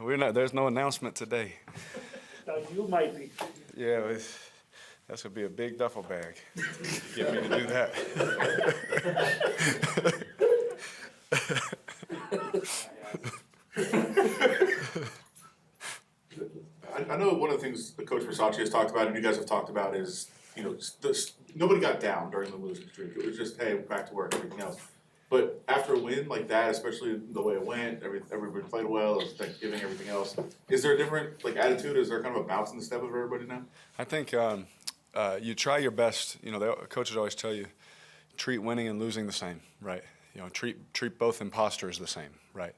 we're not. There's no announcement today. You might be. Yeah, that's gonna be a big duffel bag. Get me to do that. I know one of the things that Coach Bisaccia has talked about and you guys have talked about is, nobody got down during the losing streak. It was just, hey, back to work, everything else. But after a win like that, especially the way it went, everybody played well, it was Thanksgiving, everything else. Is there a different attitude? Is there kind of a bounce in the step of everybody now? I think you try your best. The coaches always tell you, treat winning and losing the same, right? Treat both imposters the same, right?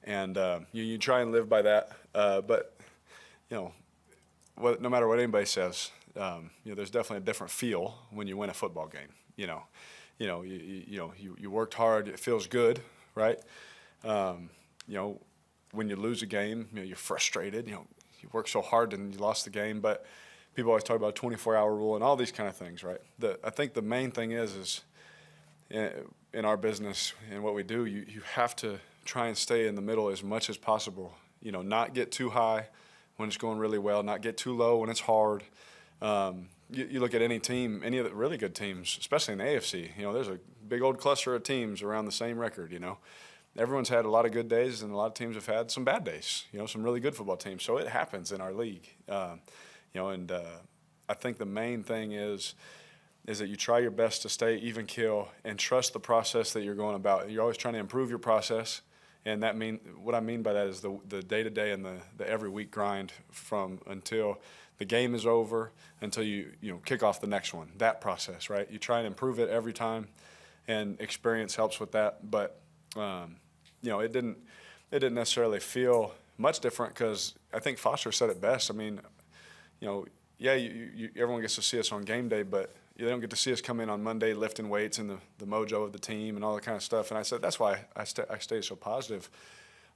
And you try and live by that. But no matter what anybody says, there's definitely a different feel when you win a football game. You worked hard. It feels good, right? When you lose a game, you're frustrated. You worked so hard and you lost the game. But people always talk about 24-hour rule and all these kind of things, right? I think the main thing is in our business and what we do, you have to try and stay in the middle as much as possible. Not get too high when it's going really well, not get too low when it's hard. You look at any team, any of the really good teams, especially in the AFC, there's a big old cluster of teams around the same record, Everyone's had a lot of good days and a lot of teams have had some bad days, some really good football teams. So it happens in our league. I think the main thing is that you try your best to stay even keel and trust the process that you're going about. You're always trying to improve your process. And what I mean by that is the day-to-day and the every week grind from until the game is over until you kick off the next one. That process, right? You try and improve it every time, and experience helps with that. But it didn't necessarily feel much different because I think Foster said it best. I mean, everyone gets to see us on game day, but they don't get to see us come in on Monday lifting weights and the mojo of the team and all that kind of stuff. And I said, that's why I stay so positive.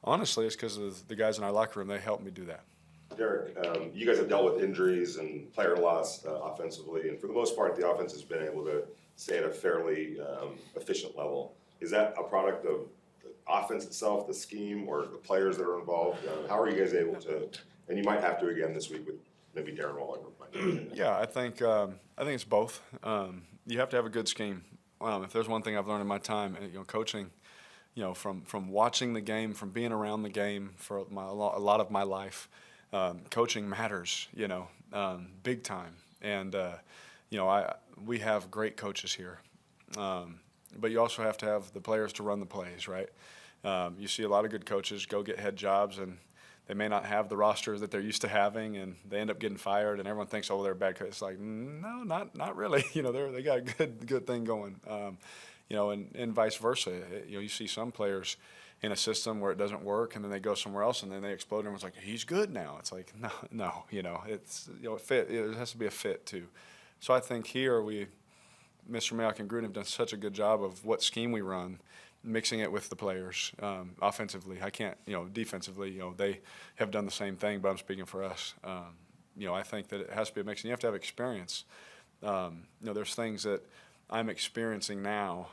Honestly, it's because of the guys in our locker room. They helped me do that. Derek, you guys have dealt with injuries and player loss offensively, and for the most part, the offense has been able to stay at a fairly efficient level. Is that a product of the offense itself, the scheme, or the players that are involved? How are you guys able to, and you might have to again this week with maybe Darren Waller? Yeah, I think it's both. You have to have a good scheme. If there's one thing I've learned in my time, coaching, from watching the game, from being around the game for a lot of my life, coaching matters, big time. And we have great coaches here, but you also have to have the players to run the plays, right? You see a lot of good coaches go get head jobs and they may not have the roster that they're used to having, and they end up getting fired, and everyone thinks, oh, they're a bad coach. It's like, no, not really. They got a good thing going. And vice versa. You see some players in a system where it doesn't work, and then they go somewhere else, and then they explode, and everyone's like, he's good now. It's like, no. It's fit. It has to be a fit too. So I think here Mr. Mayock and Gruden have done such a good job of what scheme we run, mixing it with the players offensively. I can't, defensively, they have done the same thing, but I'm speaking for us. I think that it has to be a mix, and you have to have experience. There's things that I'm experiencing now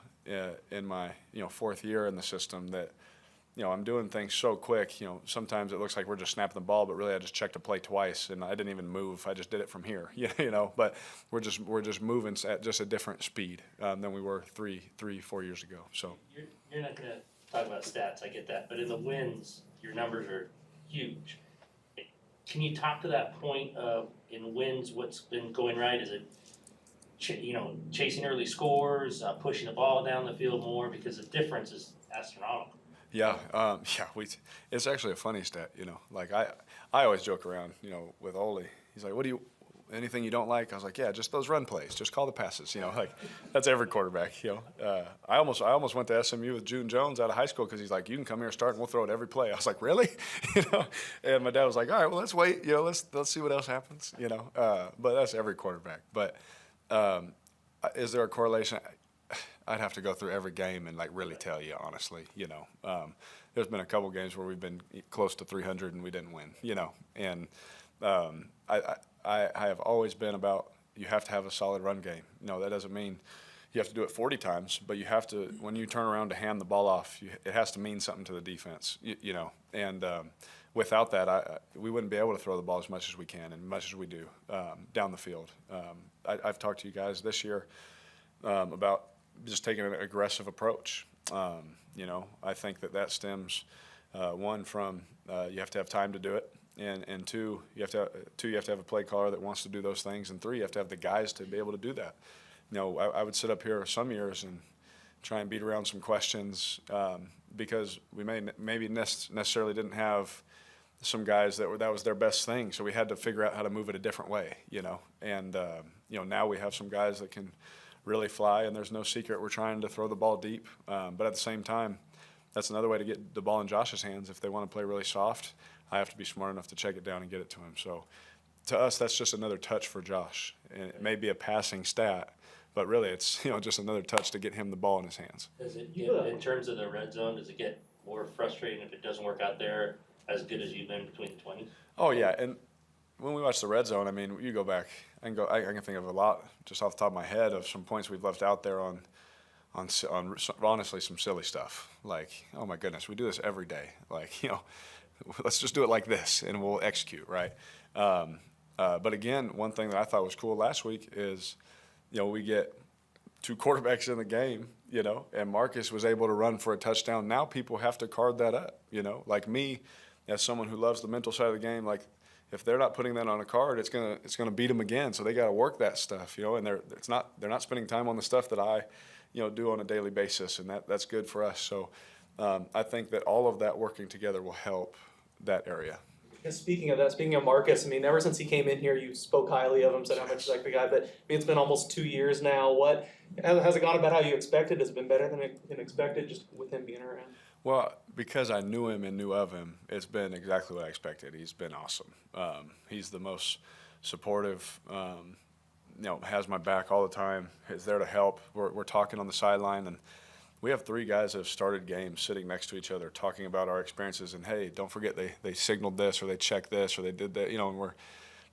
in my, fourth year in the system that, I'm doing things so quick. Sometimes it looks like we're just snapping the ball, but really I just checked a play twice and I didn't even move. I just did it from here, But we're just moving at just a different speed than we were 4 years ago. So You're not going to talk about stats, I get that, but in the wins, your numbers are huge. Can you talk to that point of in wins, what's been going right? Is it chasing early scores, pushing the ball down the field more, because the difference is astronomical? Yeah, it's actually a funny stat, Like I always joke around, with Ole. He's like, anything you don't like? I was like, yeah, just those run plays. Just call the passes, Like that's every quarterback, I almost went to SMU with June Jones out of high school because he's like, you can come here and start and we'll throw it every play. I was like, really? And my dad was like, all right, well let's wait, let's see what else happens, But that's every quarterback. But is there a correlation? I'd have to go through every game and really tell you honestly. There's been a couple games where we've been close to 300 and we didn't win. And I have always been about you have to have a solid run game. That doesn't mean you have to do it 40 times, but you have to when you turn around to hand the ball off, it has to mean something to the defense. And without that, we wouldn't be able to throw the ball as much as we can and much as we do down the field. I've talked to you guys this year about just taking an aggressive approach. I think that stems one from you have to have time to do it, and two you have to have a play caller that wants to do those things, and three you have to have the guys to be able to do that. I would sit up here some years and try and beat around some questions because we maybe necessarily didn't have some guys that was their best thing, so we had to figure out how to move it a different way, and now we have some guys that can really fly, and there's no secret we're trying to throw the ball deep, but at the same time, that's another way to get the ball in Josh's hands. If they want to play really soft, I have to be smart enough to check it down and get it to him. So to us, that's just another touch for Josh, and it may be a passing stat, but really it's just another touch to get him the ball in his hands. Does it get, in terms of the red zone, does it get more frustrating if it doesn't work out there as good as you've been between the 20s? Oh yeah, and when we watch the red zone, I mean, you go back, I can think of a lot just off the top of my head of some points we've left out there on honestly some silly stuff. Like, oh my goodness, we do this every day. Like, let's just do it like this and we'll execute, right? But again, one thing that I thought was cool last week is, we get two quarterbacks in the game, and Marcus was able to run for a touchdown. Now people have to card that up, like me, as someone who loves the mental side of the game, like if they're not putting that on a card, it's gonna beat them again. So they got to work that stuff, and they're not spending time on the stuff that I, do on a daily basis, and that's good for us. So I think that all of that working together will help that area. And speaking of Marcus, I mean, ever since he came in here, you spoke highly of him, said how much you like the guy. But it's been almost 2 years now. What has it gone about how you expected? Has it been better than expected, just with him being around? Well, because I knew him and knew of him, it's been exactly what I expected. He's been awesome. He's the most supportive. Has my back all the time. Is there to help. We're talking on the sideline, and we have three guys that have started games sitting next to each other talking about our experiences, and hey, don't forget they signaled this or they checked this or they did that, and we're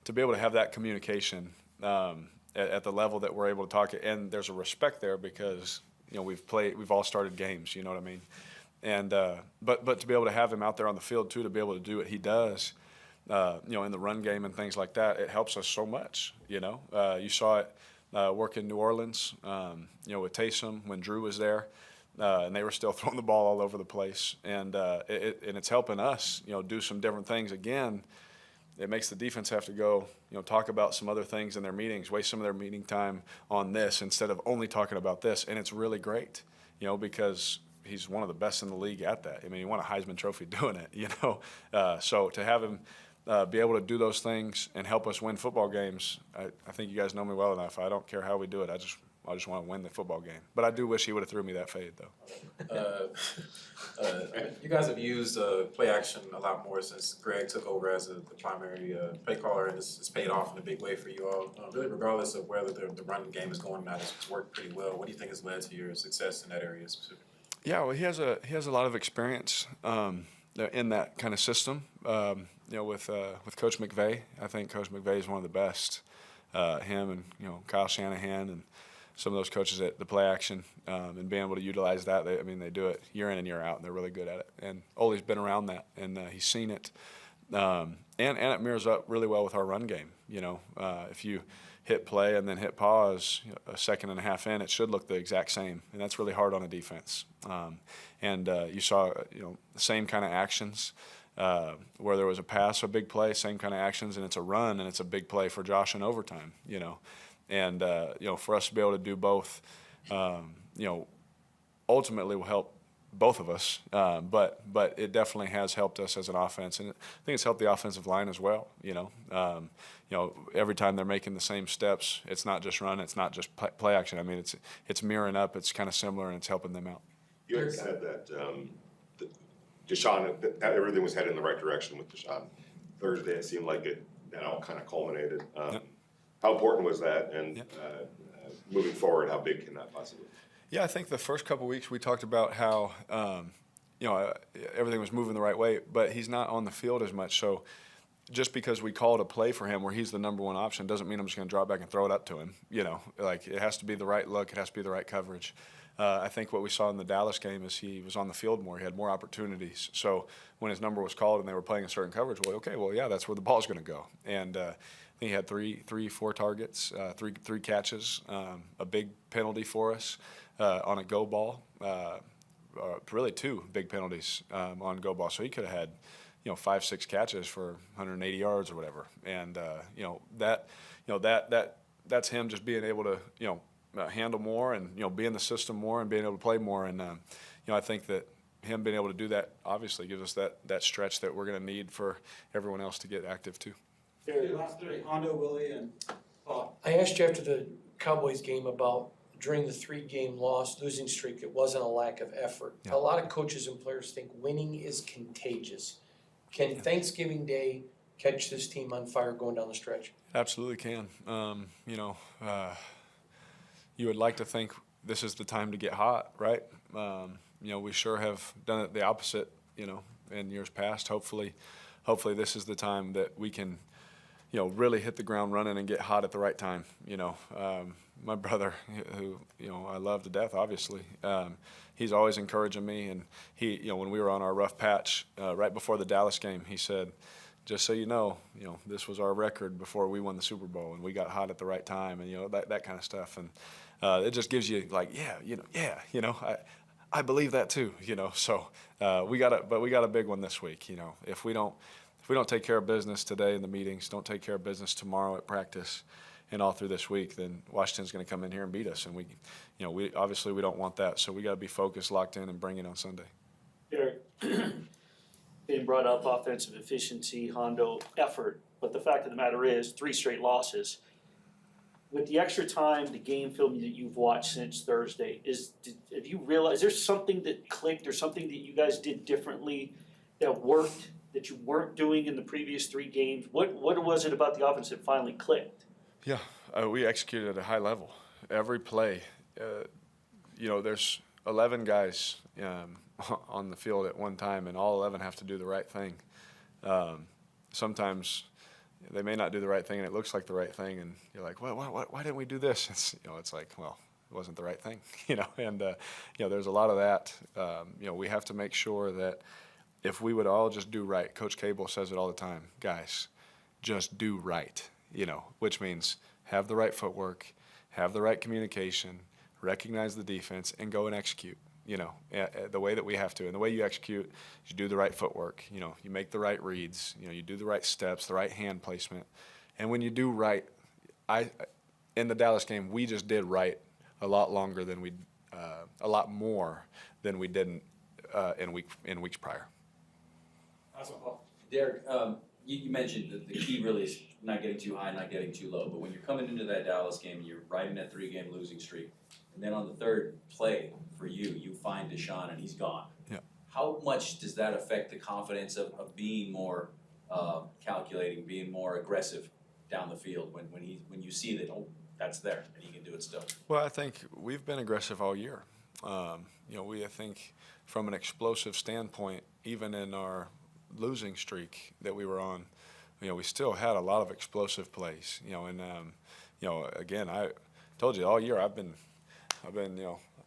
to be able to have that communication at the level that we're able to talk, and there's a respect there because we've all started games, you know what I mean, and but to be able to have him out there on the field too, to be able to do what he does, in the run game and things like that, it helps us so much. You saw it work in New Orleans, with Taysom when Drew was there. And they were still throwing the ball all over the place, and it's helping us, do some different things. Again, it makes the defense have to go, talk about some other things in their meetings, waste some of their meeting time on this instead of only talking about this, and it's really great, because he's one of the best in the league at that. I mean, he won a Heisman Trophy doing it, So to have him be able to do those things and help us win football games, I think you guys know me well enough. I don't care how we do it. I just want to win the football game. But I do wish he would have threw me that fade, though. You guys have used play action a lot more since Greg took over as the primary play caller, and it's paid off in a big way for you all. Really, regardless of whether the running game is going or not, it's worked pretty well. What do you think has led to your success in that area specifically? Yeah, well, he has a lot of experience in that kind of system. With Coach McVay, I think Coach McVay is one of the best. Him and Kyle Shanahan and some of those coaches at the play action, and being able to utilize that. They do it year in and year out, and they're really good at it. And Ole's been around that, and he's seen it. And it mirrors up really well with our run game. If you hit play and then hit pause a second and a half in, it should look the exact same, and that's really hard on a defense. You saw the same kind of actions where there was a pass, a big play, same kind of actions, and it's a run, and it's a big play for Josh in overtime. And for us to be able to do both, ultimately will help both of us. But it definitely has helped us as an offense, and I think it's helped the offensive line as well. Every time they're making the same steps, it's not just run, it's not just play action. It's mirroring up, it's kind of similar, and it's helping them out. You had said that Deshaun, that everything was headed in the right direction with Deshaun. Thursday, it seemed like that all kind of culminated. Yep. How important was that, and moving forward, how big can that possibly be? Yeah, I think the first couple of weeks we talked about how everything was moving the right way, but he's not on the field as much. So just because we called a play for him where he's the number one option doesn't mean I'm just going to drop back and throw it up to him. It has to be the right look, it has to be the right coverage. I think what we saw in the Dallas game is he was on the field more. He had more opportunities. So when his number was called and they were playing a certain coverage, well, okay, well, yeah, that's where the ball's going to go. And he had four targets, three catches, a big penalty for us on a go ball. Really two big penalties on go ball. So he could have had, 5-6 catches for 180 yards or whatever. And that's him just being able to handle more and be in the system more and being able to play more. And I think that him being able to do that obviously gives us that stretch that we're going to need for everyone else to get active too. Last three, Hondo, Willie, and Paul. I asked you after the Cowboys game about during the 3-game losing streak, it wasn't a lack of effort. Yeah. A lot of coaches and players think winning is contagious. Can Thanksgiving Day catch this team on fire going down the stretch? Absolutely can. You would like to think this is the time to get hot, right? We sure have done it the opposite, in years past. Hopefully this is the time that we can, really hit the ground running and get hot at the right time. My brother, who, I love to death, obviously, he's always encouraging me. And he, when we were on our rough patch right before the Dallas game, he said, just so you know, this was our record before we won the Super Bowl, and we got hot at the right time, and that kind of stuff, and it just gives you like, I believe that too, So we got a big one this week, If we don't take care of business today in the meetings, don't take care of business tomorrow at practice, and all through this week, then Washington's going to come in here and beat us, and we obviously we don't want that, so we got to be focused, locked in, and bring it on Sunday. Derek, being brought up offensive efficiency, Hondo, effort, but the fact of the matter is 3 straight losses. With the extra time, the game film that you've watched since Thursday, have you realized there's something that clicked or something that you guys did differently that worked that you weren't doing in the previous 3 games? What was it about the offense that finally clicked? Yeah, we executed at a high level. Every play, there's 11 guys on the field at one time, and all 11 have to do the right thing. Sometimes they may not do the right thing, and it looks like the right thing, and you're like, well, why didn't we do this? It's like, well, it wasn't the right thing, And there's a lot of that. We have to make sure that if we would all just do right, Coach Cable says it all the time, guys, just do right. Which means have the right footwork, have the right communication, recognize the defense, and go and execute, the way that we have to. And the way you execute is you do the right footwork, you make the right reads, you do the right steps, the right hand placement. And when you do right, in the Dallas game, we just did right a lot longer than a lot more than we didn't in weeks prior. Awesome, Paul. Derek, you mentioned that the key really is not getting too high, not getting too low. But when you're coming into that Dallas game, you're riding that 3-game losing streak, and then on the third play for you find Deshaun and he's gone. Yeah. How much does that affect the confidence of being more calculating, being more aggressive down the field when you see that that's there and he can do it still? Well, I think we've been aggressive all year. I think from an explosive standpoint, even in our losing streak that we were on, we still had a lot of explosive plays, again, I told you all year I've been,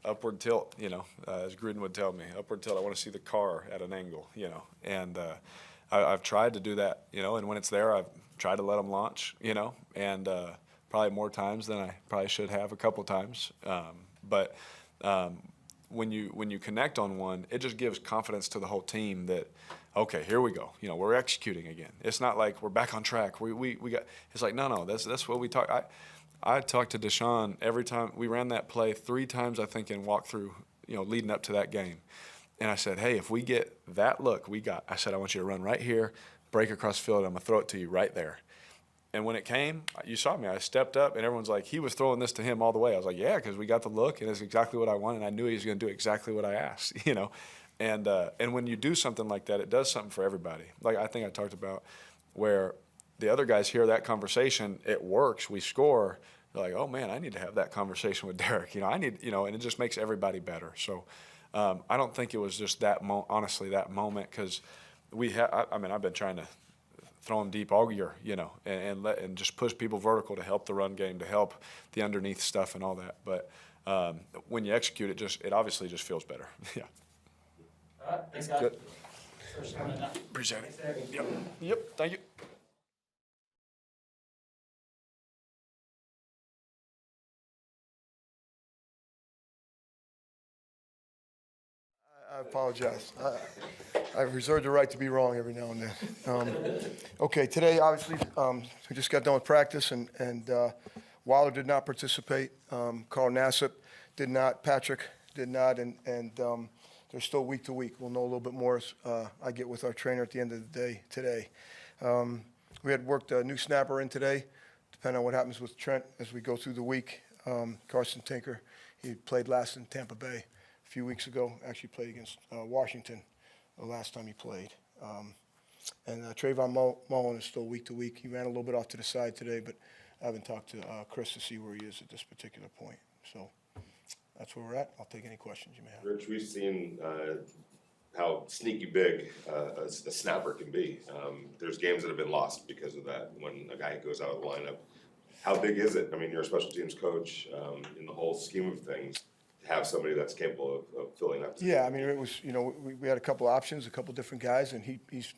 upward tilt, as Gruden would tell me, upward tilt. I want to see the car at an angle, and I've tried to do that, and when it's there, I've tried to let them launch, and probably more times than I probably should have, a couple times, but when you connect on one, it just gives confidence to the whole team that, okay, here we go. We're executing again. It's not like we're back on track. We got. It's like no. That's what we talk. I talked to Deshaun every time we ran that play 3 times, I think, in walkthrough, leading up to that game. And I said, hey, if we get that look, I said, I want you to run right here, break across the field, and I'm gonna throw it to you right there. And when it came, you saw me. I stepped up, and everyone's like, he was throwing this to him all the way. I was like, yeah, because we got the look, and it's exactly what I wanted. And I knew he was going to do exactly what I asked, And when you do something like that, it does something for everybody. Like I think I talked about where the other guys hear that conversation, it works, we score. They're like, oh, man, I need to have that conversation with Derek. And it just makes everybody better. So I don't think it was just that moment because I've been trying to throw them deep all year, and just push people vertical to help the run game, to help the underneath stuff and all that. But when you execute it obviously just feels better. Yeah. All right, thanks, guys. Good. First coming up. Appreciate it. Yep. Thank you. I apologize. I reserve the right to be wrong every now and then. Okay, today, obviously, we just got done with practice, and Waller did not participate. Carl Nassib did not. Patrick did not, and they're still week to week. We'll know a little bit more as I get with our trainer at the end of the day today. We had worked a new snapper in today, depending on what happens with Trent as we go through the week. Carson Tinker, he played last in Tampa Bay a few weeks ago, actually played against Washington the last time he played. And Trayvon Mullen is still week to week. He ran a little bit off to the side today, but I haven't talked to Chris to see where he is at this particular point. So that's where we're at. I'll take any questions you may have. Rich, we've seen how sneaky big a snapper can be. There's games that have been lost because of that when a guy goes out of the lineup. How big is it? I mean, you're a special teams coach. In the whole scheme of things, to have somebody that's capable of filling that. Yeah, I mean, it was, we had a couple options, a couple different guys, and he's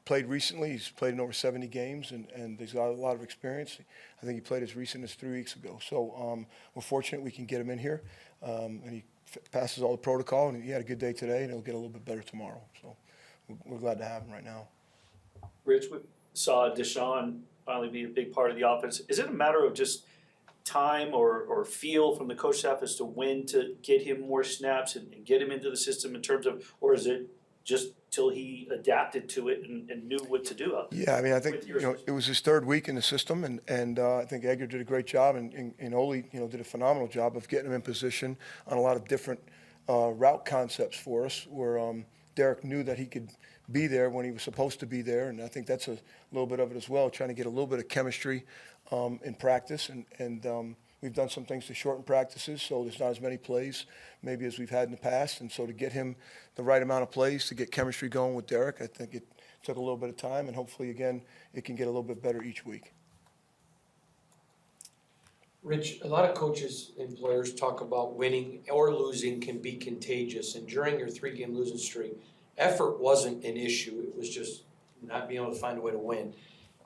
played recently. He's played in over 70 games, and he's got a lot of experience. I think he played as recent as 3 weeks ago. So we're fortunate we can get him in here, and he passes all the protocol, and he had a good day today, and he'll get a little bit better tomorrow. So we're glad to have him right now. Rich, we saw Deshaun finally be a big part of the offense. Is it a matter of just time or feel from the coach staff as to when to get him more snaps and get him into the system in terms of, or is it just till he adapted to it and knew what to do? Yeah, I mean, I think, it was his third week in the system, and I think Edgar did a great job, and Ole, did a phenomenal job of getting him in position on a lot of different route concepts for us, where Derek knew that he could be there when he was supposed to be there, and I think that's a little bit of it as well, trying to get a little bit of chemistry in practice, and we've done some things to shorten practices, so there's not as many plays maybe as we've had in the past, and so to get him the right amount of plays, to get chemistry going with Derek, I think it took a little bit of time, and hopefully, again, it can get a little bit better each week. Rich, a lot of coaches and players talk about winning or losing can be contagious, and during your 3-game losing streak, effort wasn't an issue, it was just not being able to find a way to win.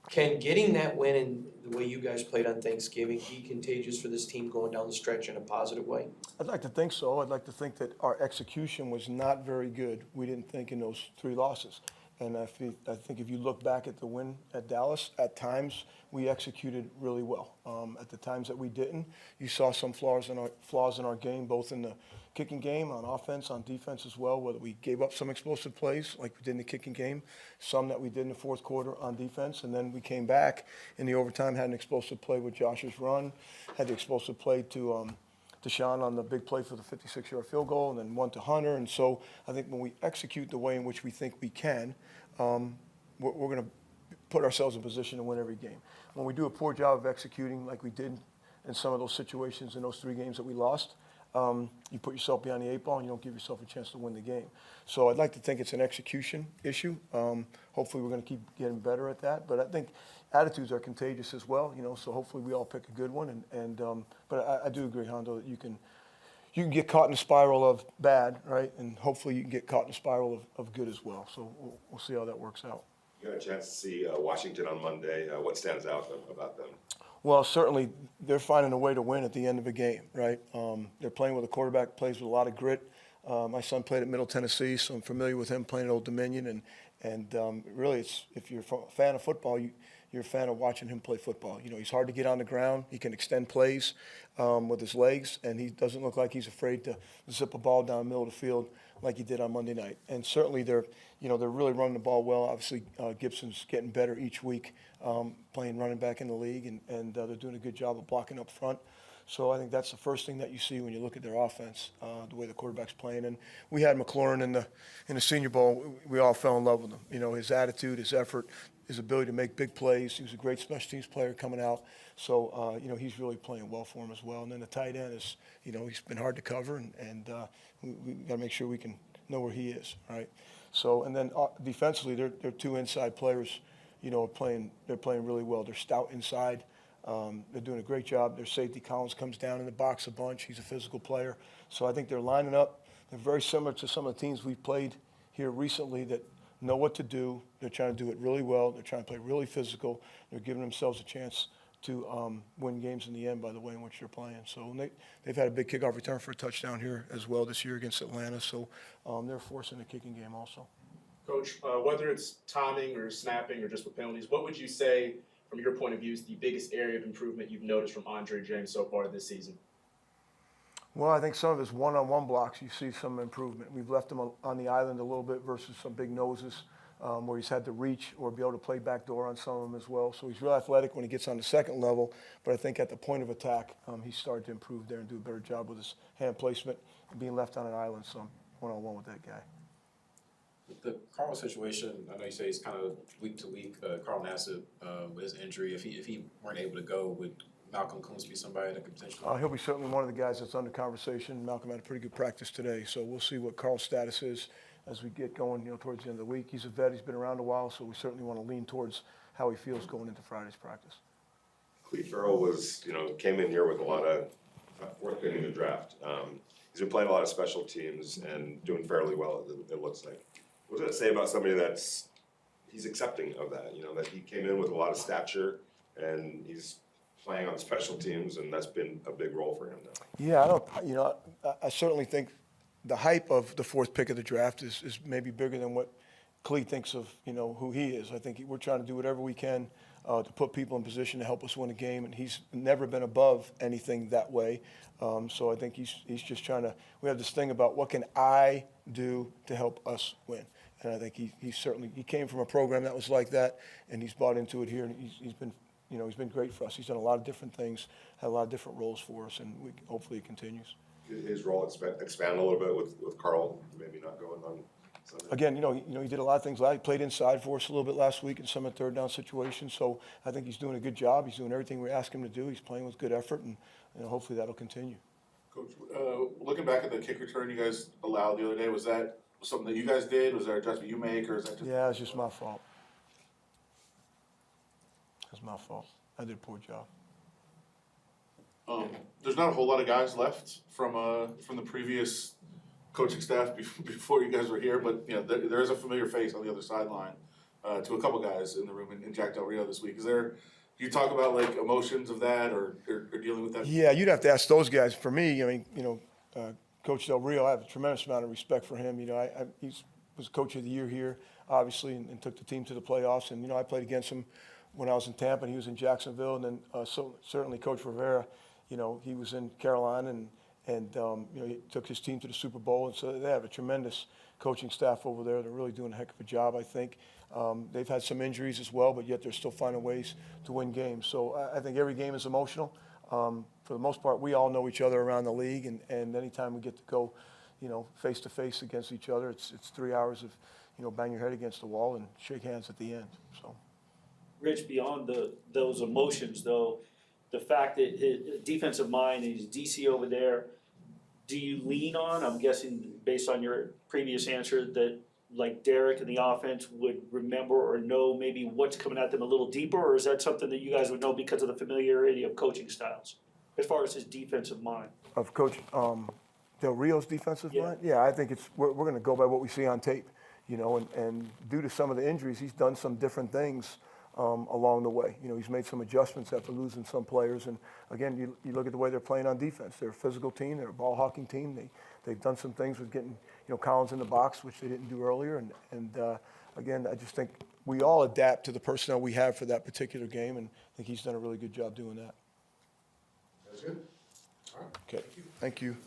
Can getting that win in the way you guys played on Thanksgiving be contagious for this team going down the stretch in a positive way? I'd like to think so. I'd like to think that our execution was not very good. We didn't think in those 3 losses. And I think if you look back at the win at Dallas, at times we executed really well. At the times that we didn't, you saw some flaws in our game, both in the kicking game, on offense, on defense as well, whether we gave up some explosive plays like we did in the kicking game, some that we did in the fourth quarter on defense, and then we came back in the overtime, had an explosive play with Josh's run, had the explosive play to Deshaun on the big play for the 56-yard field goal, and then one to Hunter. And so I think when we execute the way in which we think we can, we're going to put ourselves in position to win every game. When we do a poor job of executing like we did in some of those situations in those 3 games that we lost, you put yourself behind the 8 ball and you don't give yourself a chance to win the game. So I'd like to think it's an execution issue. Hopefully we're going to keep getting better at that. But I think attitudes are contagious as well, so hopefully we all pick a good one. But I do agree, Hondo, that you can get caught in a spiral of bad, right? And hopefully you can get caught in a spiral of good as well. So we'll see how that works out. You got a chance to see Washington on Monday. What stands out about them? Well, certainly they're finding a way to win at the end of a game, right? They're playing with a quarterback plays with a lot of grit. My son played at Middle Tennessee, so I'm familiar with him playing at Old Dominion. And really, if you're a fan of football, you're a fan of watching him play football. He's hard to get on the ground. He can extend plays with his legs, and he doesn't look like he's afraid to zip a ball down the middle of the field like he did on Monday night. And certainly they're really running the ball well. Obviously, Gibson's getting better each week, playing running back in the league, and they're doing a good job of blocking up front. So I think that's the first thing that you see when you look at their offense, the way the quarterback's playing. And we had McLaurin in the Senior Bowl. We all fell in love with him. His attitude, his effort, his ability to make big plays. He was a great special teams player coming out. So, he's really playing well for him as well. And then the tight end is, he's been hard to cover, and we got to make sure we can know where he is, right? So, and then defensively, they're 2 inside players, they're playing really well. They're stout inside. They're doing a great job. Their safety Collins comes down in the box a bunch. He's a physical player. So I think they're lining up. They're very similar to some of the teams we've played here recently that know what to do. They're trying to do it really well. They're trying to play really physical. They're giving themselves a chance to win games in the end by the way in which they're playing. So they've had a big kickoff return for a touchdown here as well this year against Atlanta. So they're forcing a kicking game also. Coach, whether it's timing or snapping or just with penalties, what would you say, from your point of view, is the biggest area of improvement you've noticed from Andre James so far this season? Well, I think some of his one-on-one blocks, you see some improvement. We've left him on the island a little bit versus some big noses where he's had to reach or be able to play backdoor on some of them as well. So he's real athletic when he gets on the second level, but I think at the point of attack, he's started to improve there and do a better job with his hand placement and being left on an island some one-on-one with that guy. The Carl situation, I know you say he's kind of week to week. Carl Nassib with his injury, if he weren't able to go, would Malcolm Coons be somebody that could potentially? He'll be certainly one of the guys that's under conversation. Malcolm had a pretty good practice today, so we'll see what Carl's status is as we get going, towards the end of the week. He's a vet, he's been around a while, so we certainly want to lean towards how he feels going into Friday's practice. Clete Farrell was, came in here with a lot of work in the draft. He's been playing a lot of special teams and doing fairly well, it looks like. What does that say about somebody he's accepting of that, that he came in with a lot of stature and he's playing on special teams, and that's been a big role for him now? Yeah, I certainly think the hype of the fourth pick of the draft is maybe bigger than what Clete thinks of, who he is. I think we're trying to do whatever we can to put people in position to help us win a game, and he's never been above anything that way. So I think he's just trying to, we have this thing about what can I do to help us win. And I think he came from a program that was like that, and he's bought into it here, and he's been great for us. He's done a lot of different things, had a lot of different roles for us, and hopefully it continues. His role expand a little bit with Carl, maybe not going on Sunday? Again, he did a lot of things. He played inside for us a little bit last week in some of the third down situations, so I think he's doing a good job. He's doing everything we ask him to do. He's playing with good effort, and hopefully that'll continue. Coach, looking back at the kick return you guys allowed the other day, was that something that you guys did? Was there an adjustment you make, or is that just? Yeah, it's just my fault. It's my fault. I did a poor job. There's not a whole lot of guys left from the previous coaching staff before you guys were here, but there is a familiar face on the other sideline to a couple guys in the room in Jack Del Rio this week. Do you talk about like emotions of that or dealing with that? Yeah, you'd have to ask those guys. For me, Coach Del Rio, I have a tremendous amount of respect for him. He was Coach of the Year here, obviously, and took the team to the playoffs. And I played against him when I was in Tampa, and he was in Jacksonville. And then certainly Coach Rivera, he was in Carolina, and he took his team to the Super Bowl. And so they have a tremendous coaching staff over there. They're really doing a heck of a job, I think. They've had some injuries as well, but yet they're still finding ways to win games. So I think every game is emotional. For the most part, we all know each other around the league, and anytime we get to go, face to face against each other, it's 3 hours of, bang your head against the wall and shake hands at the end. So, Rich, beyond those emotions, though, the fact that his defensive mind and his DC over there, do you lean on? I'm guessing based on your previous answer that like Derek and the offense would remember or know maybe what's coming at them a little deeper, or is that something that you guys would know because of the familiarity of coaching styles as far as his defensive mind? Of Coach Del Rio's defensive Yeah. mind? Yeah, I think we're going to go by what we see on tape, and due to some of the injuries, he's done some different things along the way. He's made some adjustments after losing some players. And again, you look at the way they're playing on defense. They're a physical team. They're a ball hawking team. They've done some things with getting Collins in the box, which they didn't do earlier. And again, I just think we all adapt to the personnel we have for that particular game, and I think he's done a really good job doing that. That's good. All right. Okay, thank you.